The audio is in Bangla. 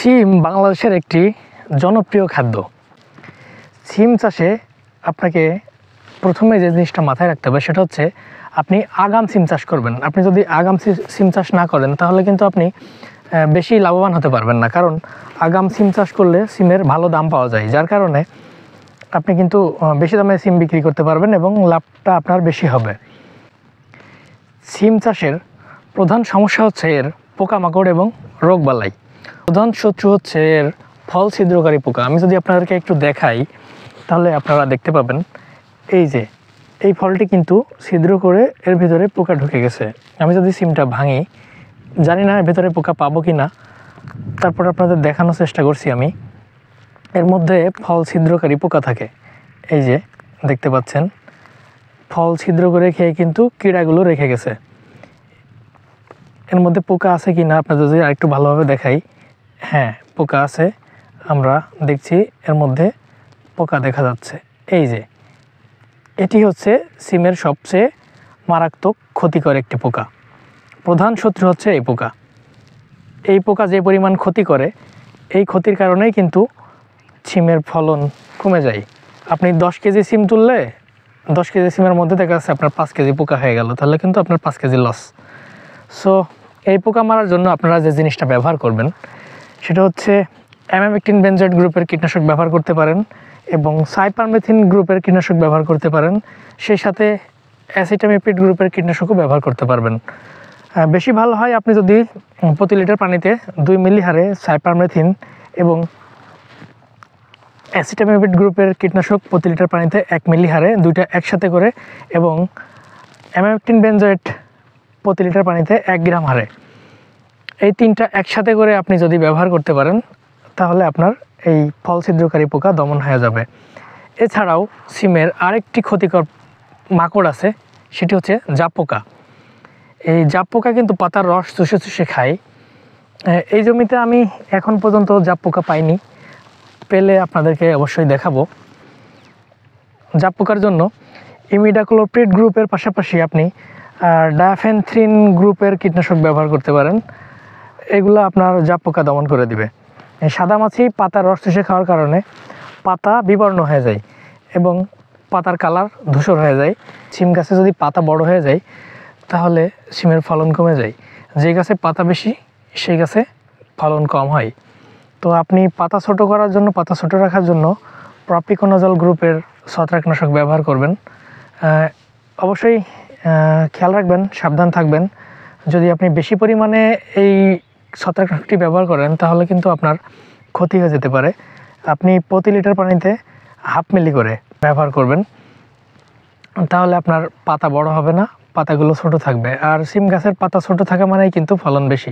সিম বাংলাদেশের একটি জনপ্রিয় খাদ্য। সিম চাষে আপনাকে প্রথমে যে জিনিসটা মাথায় রাখতে হবে সেটা হচ্ছে আপনি আগাম সিম চাষ করবেন। আপনি যদি আগাম সিম চাষ না করেন তাহলে কিন্তু আপনি বেশি লাভবান হতে পারবেন না, কারণ আগাম সিম চাষ করলে সিমের ভালো দাম পাওয়া যায়, যার কারণে আপনি কিন্তু বেশি দামে সিম বিক্রি করতে পারবেন এবং লাভটা আপনার বেশি হবে। সিম চাষের প্রধান সমস্যা হচ্ছে এর পোকামাকড় এবং রোগবালাই। প্রধান শত্রু হচ্ছে এর ফল ছিদ্রকারী পোকা। আমি যদি আপনাদেরকে একটু দেখাই তাহলে আপনারা দেখতে পাবেন এই ফলটি কিন্তু ছিদ্র করে এর ভিতরে পোকা ঢুকে গেছে। আমি যদি সিমটা ভাঙি, জানি না এর ভিতরে পোকা পাবো কি না, তারপর আপনাদের দেখানোর চেষ্টা করছি। আমি এর মধ্যে ফল ছিদ্রকারী পোকা থাকে, এই যে দেখতে পাচ্ছেন, ফল ছিদ্র করে খেয়ে কিন্তু কীড়াগুলো রেখে গেছে। এর মধ্যে পোকা আছে কি না আপনাদের যদি আরেকটু ভালোভাবে দেখাই, হ্যাঁ পোকা আছে, আমরা দেখছি এর মধ্যে পোকা দেখা যাচ্ছে। এটি হচ্ছে সিমের সবচেয়ে মারাত্মক ক্ষতিকর একটি পোকা। প্রধান শত্রু হচ্ছে এই পোকা। এই পোকা যে পরিমাণ ক্ষতি করে, এই ক্ষতির কারণেই কিন্তু সিমের ফলন কমে যায়। আপনি 10 কেজি সিম তুললে 10 কেজি সিমের মধ্যে দেখা যাচ্ছে আপনার 5 কেজি পোকা হয়ে গেল, তাহলে কিন্তু আপনার 5 কেজি লস। সো এই পোকা মারার জন্য আপনারা যে জিনিসটা ব্যবহার করবেন সেটা হচ্ছে অ্যামামেকটিন বেনজয়েড গ্রুপের কীটনাশক ব্যবহার করতে পারেন এবং সাইপারমেথিন গ্রুপের কীটনাশক ব্যবহার করতে পারেন, সেই সাথে অ্যাসিটামিপিড গ্রুপের কীটনাশকও ব্যবহার করতে পারবেন। বেশি ভালো হয় আপনি যদি প্রতি লিটার পানিতে 2 মিলি হারে সাইপারমেথিন এবং অ্যাসিটামিপিড গ্রুপের কীটনাশক প্রতি লিটার পানিতে 1 মিলি হারে, দুইটা একসাথে করে, এবং অ্যামামেকটিন বেনজয়েড প্রতি লিটার পানিতে 1 গ্রাম হারে, এই তিনটা একসাথে করে আপনি যদি ব্যবহার করতে পারেন তাহলে আপনার এই ফল ছিদ্রকারী পোকা দমন হয়ে যাবে। এছাড়াও সিমের আরেকটি ক্ষতিকর মাকড় আছে, সেটি হচ্ছে জাপ পোকা। এই জাপ পোকা কিন্তু পাতার রস চুষে চুষে খায়। এই জমিতে আমি এখন পর্যন্ত জাপ পোকা পাইনি, পেলে আপনাদেরকে অবশ্যই দেখাবো। জাপ পোকার জন্য ইমিডাক্লোপ্রিড গ্রুপের পাশাপাশি আপনি ডায়াফেনথ্রিন গ্রুপের কীটনাশক ব্যবহার করতে পারেন। এগুলো আপনার জাপ পোকা দমন করে দিবে। সাদা মাছি পাতার রস চুষে খাওয়ার কারণে পাতা বিবর্ণ হয়ে যায় এবং পাতার কালার ধূসর হয়ে যায়। সিম গাছে যদি পাতা বড় হয়ে যায় তাহলে সিমের ফলন কমে যায়। যে গাছে পাতা বেশি সেই গাছে ফলন কম হয়। তো আপনি পাতা ছোট করার জন্য, পাতা ছোট রাখার জন্য প্রপিকোনাজল গ্রুপের ছত্রাকনাশক ব্যবহার করবেন। অবশ্যই খেয়াল রাখবেন, সাবধান থাকবেন। যদি আপনি বেশি পরিমাণে এই ছত্রাকনাশকটি ব্যবহার করেন তাহলে কিন্তু আপনার ক্ষতি হয়ে যেতে পারে। আপনি প্রতি লিটার পানিতে 1/2 মিলি করে ব্যবহার করবেন, তাহলে আপনার পাতা বড় হবে না, পাতাগুলো ছোট থাকবে। আর সিম গাছের পাতা ছোট থাকা মানেই কিন্তু ফলন বেশি।